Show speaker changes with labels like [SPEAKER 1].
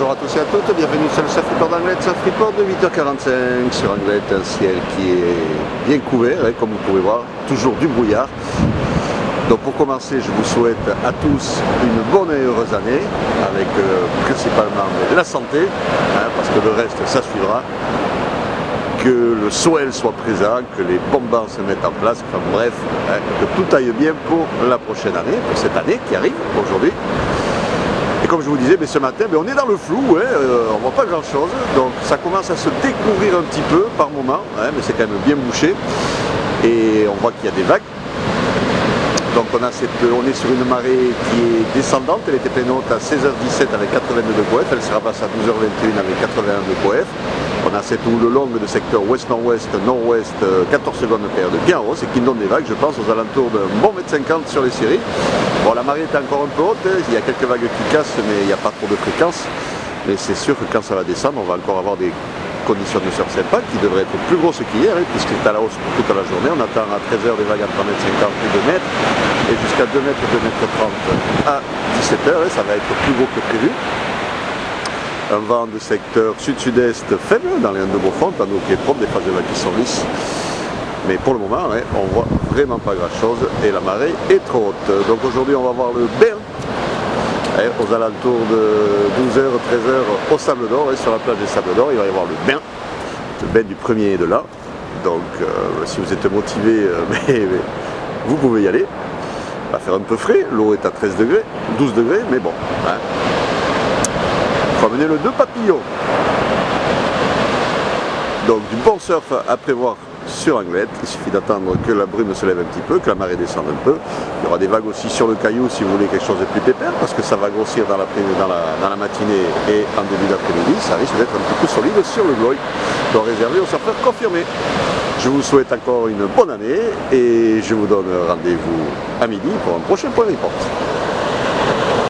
[SPEAKER 1] Bonjour à tous et à toutes, bienvenue sur le Surfreport d'Anglet, Surfreport de 8h45 sur Anglet, un ciel qui est bien couvert, comme vous pouvez voir, toujours du brouillard. Donc pour commencer, je vous souhaite à tous une bonne et heureuse année, avec principalement la santé, parce que le reste ça suivra, que le soleil soit présent, que les bonbons se mettent en place, enfin bref, que tout aille bien pour la prochaine année, pour cette année qui arrive aujourd'hui. Et comme je vous disais, ce matin, on est dans le flou, on ne voit pas grand chose, donc ça commence à se découvrir un petit peu par moment, mais c'est quand même bien bouché, et on voit qu'il y a des vagues. Donc on est sur une marée qui est descendante, elle était pleine haute à 16h17 avec 82 de QF, elle sera passée à 12h21 avec 81 de QF. On a cette houle longue de secteur ouest-nord-ouest, nord-ouest, 14 secondes de période bien hausse et qui donne des vagues, je pense, aux alentours d'un bon 1,50 m sur les séries. Bon, la marée est encore un peu haute, il y a quelques vagues qui cassent, mais il n'y a pas trop de fréquence. Mais c'est sûr que quand ça va descendre, on va encore avoir des conditions de surf sympa qui devraient être plus grosses qu'hier, puisque c'est à la hausse pour toute la journée. On attend à 13h des vagues entre 1,50 m et 2 m, et jusqu'à 2 m, 2 m 30 à 17h, ça va être plus gros que prévu. Un vent de secteur sud-sud-est faible dans les Indes de Beaufort, tandis qu'il est propre, des phases de vagues qui sont lisses. Mais pour le moment, on voit vraiment pas grand chose et la marée est trop haute. Donc aujourd'hui, on va voir le bain aux alentours de 12h, 13h au Sable d'Or, sur la plage des Sables d'Or, il va y avoir le bain du premier de là. Donc si vous êtes motivé, vous pouvez y aller. Il va faire un peu frais, l'eau est à 13 degrés, 12 degrés, mais bon. On va mener le 2 papillons. Donc du bon surf à prévoir sur Anglet. Il suffit d'attendre que la brume se lève un petit peu, que la marée descende un peu. Il y aura des vagues aussi sur le caillou si vous voulez quelque chose de plus pépère, parce que ça va grossir dans la matinée et en début d'après-midi. Ça risque d'être un petit peu solide sur le gloy. Donc réservé aux surfeurs confirmés. Je vous souhaite encore une bonne année et je vous donne rendez-vous à midi pour un prochain point report.